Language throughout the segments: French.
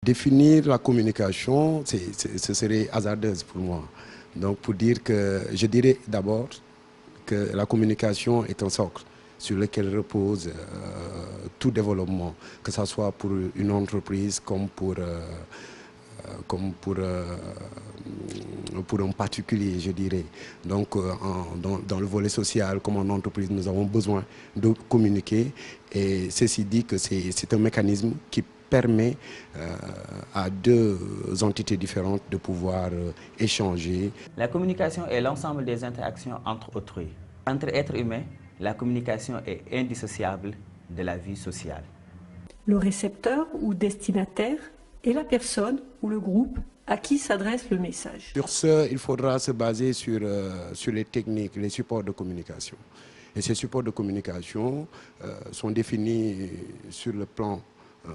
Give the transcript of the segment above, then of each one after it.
Définir la communication, ce serait hasardeuse pour moi. Donc pour dire que, je dirais d'abord que la communication est un socle sur lequel repose tout développement, que ce soit pour une entreprise comme pour un particulier, je dirais. Donc, dans le volet social, comme en entreprise, nous avons besoin de communiquer. Et ceci dit que c'est un mécanisme qui permet à deux entités différentes de pouvoir échanger. La communication est l'ensemble des interactions entre autrui. Entre êtres humains, la communication est indissociable de la vie sociale. Le récepteur ou destinataire est la personne ou le groupe à qui s'adresse le message. Sur ce, il faudra se baser sur les techniques, les supports de communication. Et ces supports de communication sont définis sur le plan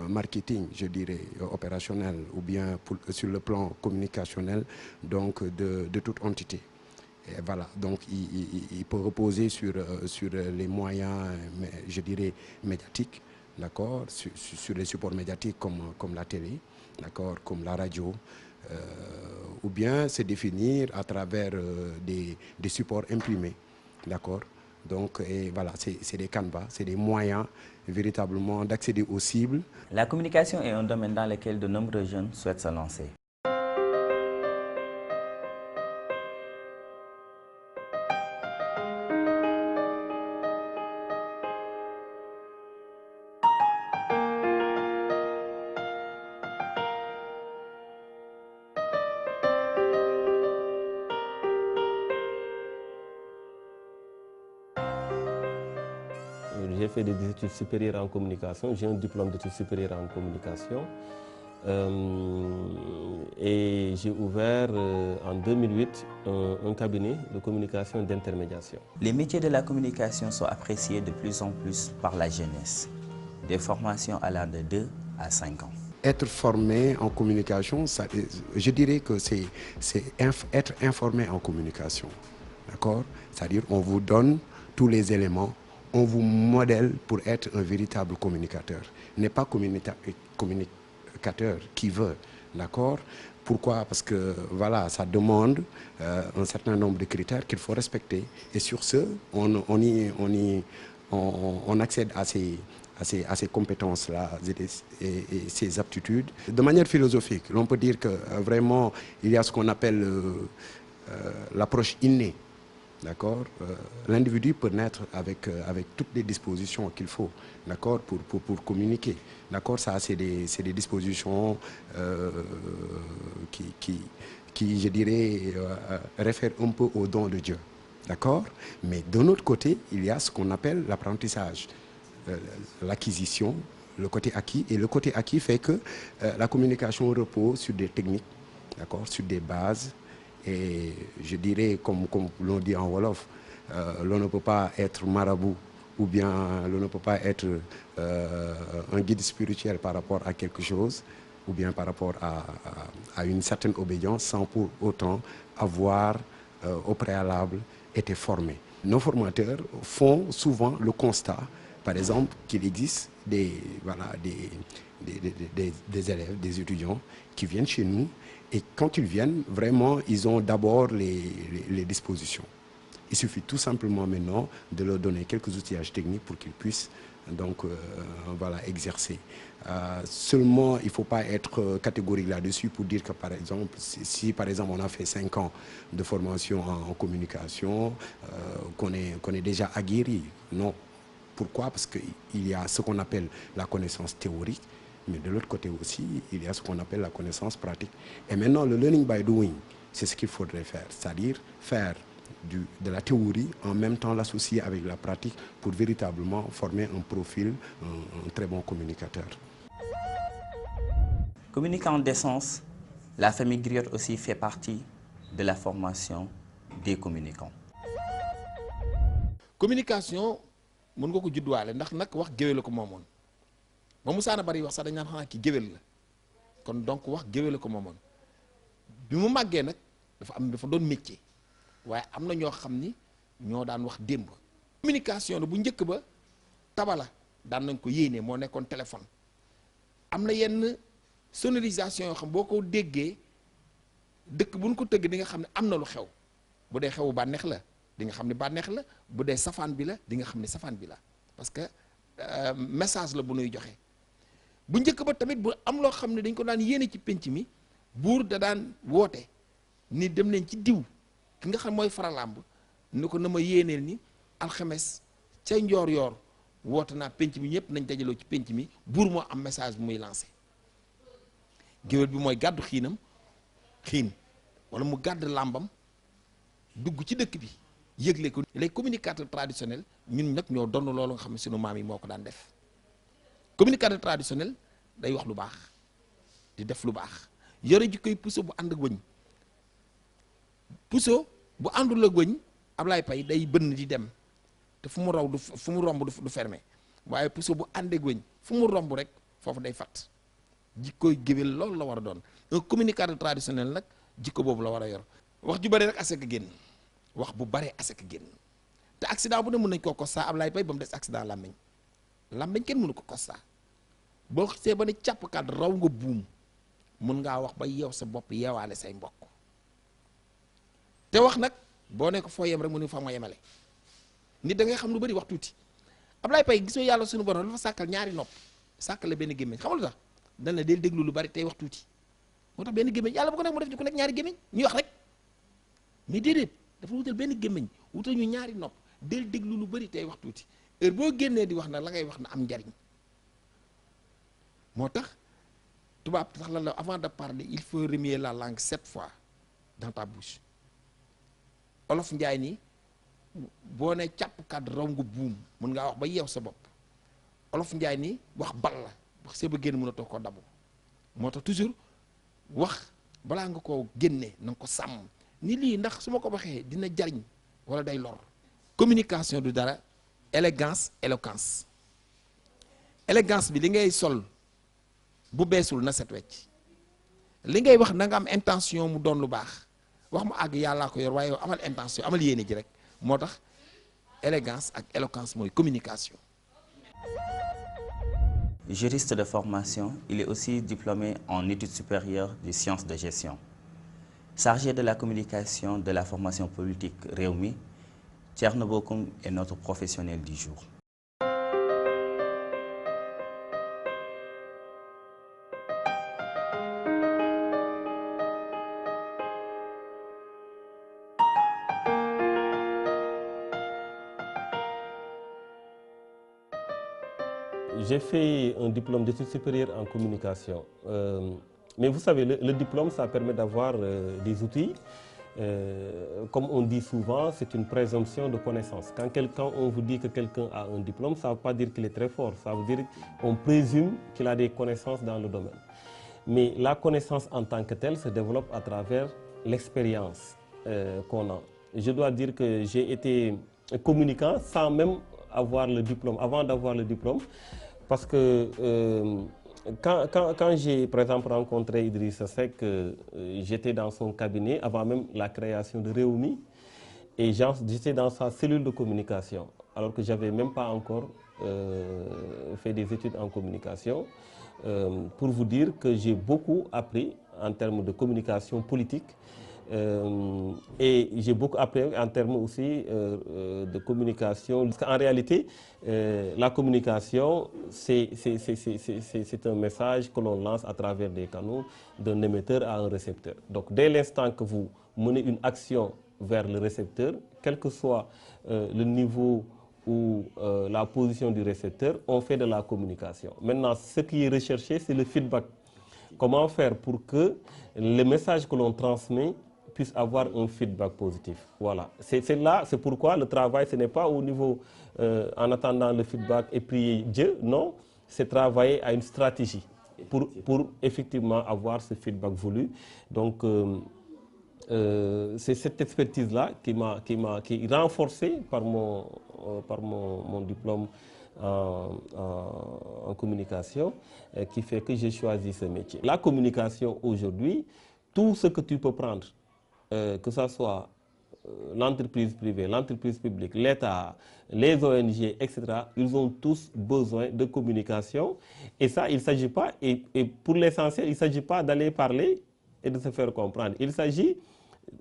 marketing, je dirais, opérationnel, ou bien sur le plan communicationnel, donc de toute entité. Et voilà, donc il peut reposer sur les moyens, je dirais, médiatiques, d'accord, sur les supports médiatiques comme la télé, d'accord, comme la radio, ou bien se définir à travers des supports imprimés, d'accord. Donc, et voilà, c'est des canevas, c'est des moyens véritablement d'accéder aux cibles. La communication est un domaine dans lequel de nombreux jeunes souhaitent se lancer. J'ai fait des études supérieures en communication, j'ai un diplôme d'études supérieures en communication et j'ai ouvert en 2008 un cabinet de communication d'intermédiation. Les métiers de la communication sont appréciés de plus en plus par la jeunesse. Des formations allant de 2 à 5 ans. Être formé en communication, je dirais que c'est être informé en communication. D'accord? C'est-à-dire on vous donne tous les éléments, on vous modèle pour être un véritable communicateur. N'est pas communicateur qui veut, d'accord? Pourquoi? Parce que voilà, ça demande un certain nombre de critères qu'il faut respecter. Et sur ce, on accède à ces compétences-là et ces aptitudes. De manière philosophique, l'on peut dire que vraiment, il y a ce qu'on appelle l'approche innée. D'accord, l'individu peut naître avec toutes les dispositions qu'il faut, d'accord, pour communiquer. D'accord, ça c'est des dispositions qui, je dirais, réfèrent un peu au don de Dieu. D'accord, mais de notre côté, il y a ce qu'on appelle l'apprentissage, l'acquisition, le côté acquis. Et le côté acquis fait que la communication repose sur des techniques, d'accord, sur des bases. Et je dirais, comme l'on dit en Wolof, l'on ne peut pas être marabout ou bien l'on ne peut pas être un guide spirituel par rapport à quelque chose ou bien par rapport à une certaine obédience sans pour autant avoir au préalable été formé. Nos formateurs font souvent le constat, par exemple, qu'il existe des élèves, des étudiants qui viennent chez nous. Et quand ils viennent, vraiment, ils ont d'abord les dispositions. Il suffit tout simplement maintenant de leur donner quelques outillages techniques pour qu'ils puissent donc, voilà, exercer. Seulement, il ne faut pas être catégorique là-dessus pour dire que, par exemple, si par exemple on a fait 5 ans de formation en communication, qu'on est déjà aguerri. Non. Pourquoi? Parce qu'il y a ce qu'on appelle la connaissance théorique, mais de l'autre côté aussi, il y a ce qu'on appelle la connaissance pratique. Et maintenant, le learning by doing, c'est ce qu'il faudrait faire, c'est-à-dire faire de la théorie, en même temps l'associer avec la pratique pour véritablement former un profil, un très bon communicateur. Communicant d'essence, la famille Griotte aussi fait partie de la formation des communicants. Communication, mën nga ko juddwaale ndax nag wax géwél la ko moomoon ba musaana bari wax sax dañ naan xanaa ki géwél la kon donc wax géwél la ko moomoon bi mu màggee nag dafa doon métier waaye am na ñoo xam ni ñoo daan wax démb. Communication la bu njëkk ba tabala daan nañ ko yéene moo nekkoon téléphone am na yenn sonorisation yoo xam boo ko déggee dëkk bu ñu ko tëgg di nga xam ne am na lu xew bu dee xewu bànneex la di nga xam ne bànneex la bu dee safaan bi la di nga xam ne safaan bi la parce que message la bu nuy joxe. bu njëkk ba tamit bu am loo xam ne dañ ko daan yéene ci penc mi buur da daan woote ni dem leen ci diw ki nga xam mooy faralàmb ni ko na ma yéeneel ni alxames ca njoor yoor woote naa penc mi ñëpp nañ dajaloo ci penc mi buur moo am message bu muy lancé géwél bi mooy gàddu xiinam xiin wala mu gàdd làmbam dugg ci dëkk bi yëgle ko. les communicateurs traditionnels ñun nag ñoo donn loolu nga xam ne sunu maam yi moo ko daan def communicateur traditionnel day wax lu baax di def lu baax yore ji koy puso bu ànd ak wëñ puso bu àndul ak wëñ Ablaye Paye day bënn di dem te fu mu raw du fu mu romb du fermé waaye puso bu ànd ak wëñ fu mu romb rek foofu day fat jikkoy géwél loolu la war a doon un communicateur traditionnel nag jikko boobu la war a yor. wax ju bëri rek asaka génn wax bu bëree asaka génn te accident bu ne mën nañ koo constat Ablaye Paye ba mu des accident làmmiñ làmmiñ kenn mënu ko constat boo xisee ba ne càpp kat raw nga buum mun ngaa wax ba yeew sa bopp yeewaale say mbokk te wax nag boo ne ko foo yem rek mu ne fa ma yemale nit da ngay xam lu bëri wax tuuti Ablaye Paye gisoo yàlla suñu borom dafa sàkkal ñaari nopp sàkkal la benn gémmiñ xamal lu tax dan la del déglu lu bari tey wax tuuti moo tax benn gémmiñ yàlla bu ko nekk mu def ñu ko nekk ñaari gémmiñ ñuy wax rek mais déedéet dafa wutal benn gémmiñ wutal ñu ñaari nopp del déglu lu bëri tey wax tuuti heure boo génnee di wax nag la ngay wax na am njariñ moo tax tubaab tax la avant de parler il faut remuer la langue 7 fois dans ta bouche olof njaay ni boo ne càpp kat raw nga buum mun ngaa wax ba yeew sa bopp olof njaay ni wax bal la wax see ba génn mën a toog ko dabu moo tax toujours wax balaa nga koo génne na nga ko sàmm ni lii ndax su ma ko waxee dina jariñ wala day lor. communication du dara élégance éloquence élégance bi li ngay sol bu beesul na set wecc li ngay wax na nga am intention mu doon lu baax wax mu àgg yàllaa ko yor waaye yow amal intention amal yéene ji rek moo tax élégance ak éloquence mooy communication. Juriste de formation, il est aussi diplômé en études supérieures des sciences de gestion. Chargé de la communication de la formation politique Rewmi, Thierno Bocoum est notre professionnel du jour. J'ai fait un diplôme d'études supérieures en communication. Mais vous savez, le diplôme, ça permet d'avoir des outils. Comme on dit souvent, c'est une présomption de connaissance. Quand on vous dit que quelqu'un a un diplôme, ça ne veut pas dire qu'il est très fort. Ça veut dire qu'on présume qu'il a des connaissances dans le domaine. Mais la connaissance en tant que telle se développe à travers l'expérience qu'on a. Je dois dire que j'ai été communicant sans même avoir le diplôme, avant d'avoir le diplôme. Parce que quand j'ai, par exemple, rencontré Idrissa Seck, j'étais dans son cabinet avant même la création de Rewmi et j'étais dans sa cellule de communication, alors que je n'avais même pas encore fait des études en communication. Pour vous dire que j'ai beaucoup appris en termes de communication politique et j'ai beaucoup appris en termes aussi de communication. Parce qu'en réalité, la communication, c'est un message que l'on lance à travers des canaux d'un émetteur à un récepteur. Donc dès l'instant que vous menez une action vers le récepteur, quel que soit le niveau ou la position du récepteur, on fait de la communication. Maintenant, ce qui est recherché, c'est le feedback. Comment faire pour que le message que l'on transmet puisse avoir un feedback positif. Voilà. C'est pourquoi le travail, ce n'est pas au niveau, en attendant le feedback et prier Dieu, non, c'est travailler à une stratégie pour effectivement avoir ce feedback voulu. Donc, c'est cette expertise-là qui est renforcée par mon diplôme en communication qui fait que j'ai choisi ce métier. La communication aujourd'hui, tout ce que tu peux prendre, que ce soit l'entreprise privée, l'entreprise publique, l'État, les ONG, etc., ils ont tous besoin de communication. Et ça, il ne s'agit pas, et pour l'essentiel, il ne s'agit pas d'aller parler et de se faire comprendre. Il s'agit,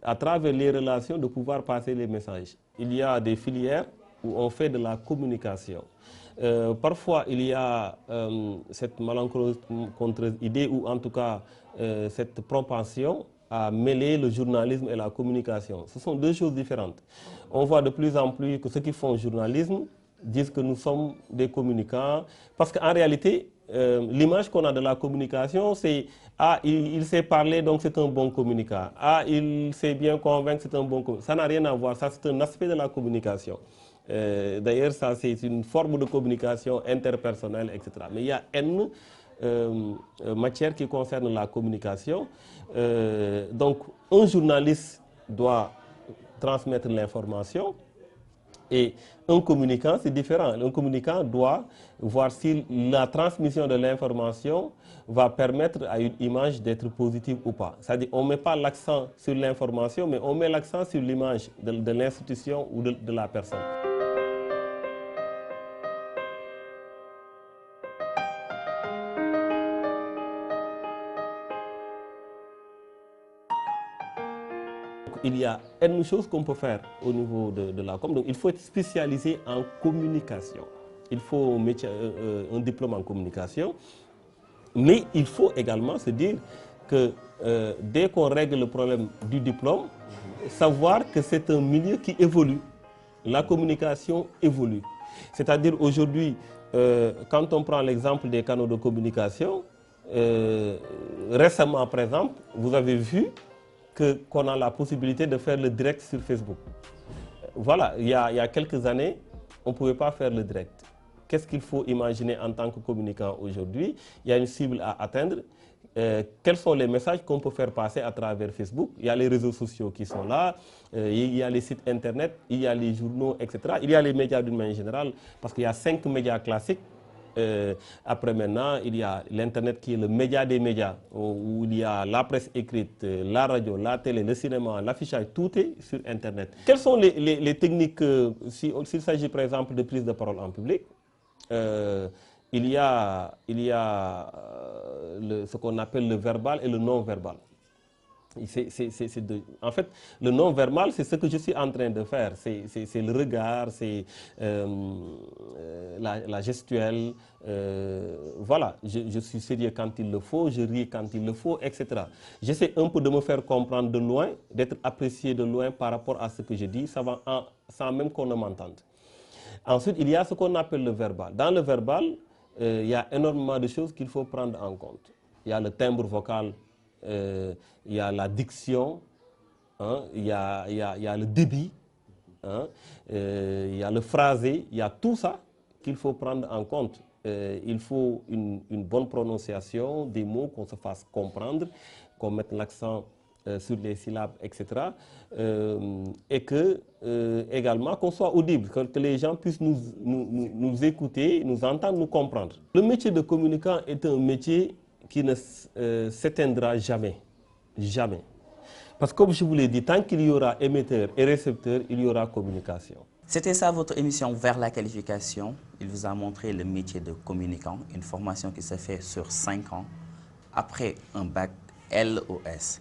à travers les relations, de pouvoir passer les messages. Il y a des filières où on fait de la communication. Parfois, il y a cette malencontreuse idée, ou en tout cas cette propension à mêler le journalisme et la communication. Ce sont deux choses différentes. On voit de plus en plus que ceux qui font journalisme disent que nous sommes des communicants, parce qu'en réalité, l'image qu'on a de la communication, c'est « Ah, il sait parler, donc c'est un bon communicant. Ah, il sait bien convaincre, c'est un bon communicant. » Ça n'a rien à voir, ça c'est un aspect de la communication. D'ailleurs, ça c'est une forme de communication interpersonnelle, etc. Mais il y a N matières qui concernent la communication. Donc, un journaliste doit transmettre l'information et un communicant, c'est différent. Un communicant doit voir si la transmission de l'information va permettre à une image d'être positive ou pas. C'est-à-dire qu'on ne met pas l'accent sur l'information, mais on met l'accent sur l'image de l'institution ou de la personne. Il y a une chose qu'on peut faire au niveau de la com. Donc, il faut être spécialisé en communication. Il faut un diplôme en communication. Mais il faut également se dire que dès qu'on règle le problème du diplôme, savoir que c'est un milieu qui évolue. La communication évolue. C'est-à-dire aujourd'hui, quand on prend l'exemple des canaux de communication, récemment par exemple, vous avez vu qu'on a la possibilité de faire le direct sur Facebook. Voilà, il y a quelques années, on ne pouvait pas faire le direct. Qu'est-ce qu'il faut imaginer en tant que communicant aujourd'hui? Il y a une cible à atteindre. Quels sont les messages qu'on peut faire passer à travers Facebook? Il y a les réseaux sociaux qui sont là, il y a les sites internet, il y a les journaux, etc. Il y a les médias d'une manière générale, parce qu'il y a 5 médias classiques. Après maintenant, il y a l'Internet qui est le média des médias, où il y a la presse écrite, la radio, la télé, le cinéma, l'affichage, tout est sur Internet. Quelles sont les techniques, s'il s'agit par exemple de prise de parole en public? Il y a ce qu'on appelle le verbal et le non-verbal. En fait, le non-verbal, c'est ce que je suis en train de faire. C'est le regard, c'est la gestuelle. Voilà, je suis sérieux quand il le faut, je ris quand il le faut, etc. J'essaie un peu de me faire comprendre de loin, d'être apprécié de loin par rapport à ce que je dis, sans même qu'on ne m'entende. Ensuite, il y a ce qu'on appelle le verbal. Dans le verbal, il y a énormément de choses qu'il faut prendre en compte. Il y a le timbre vocal, il y a la diction, hein, il y a le débit, hein, il y a le phrasé, il y a tout ça qu'il faut prendre en compte. Il faut une bonne prononciation des mots, qu'on se fasse comprendre, qu'on mette l'accent sur les syllabes, etc. Et que également qu'on soit audible, que les gens puissent nous écouter, nous entendre, nous comprendre. Le métier de communicant est un métier qui ne s'éteindra jamais. Jamais. Parce que comme je vous l'ai dit, tant qu'il y aura émetteur et récepteur, il y aura communication. C'était ça votre émission Vers la qualification. Il vous a montré le métier de communicant, une formation qui se fait sur 5 ans, après un bac LOS.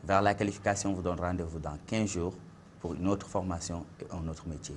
Vers la qualification vous donne rendez-vous dans 15 jours pour une autre formation et un autre métier.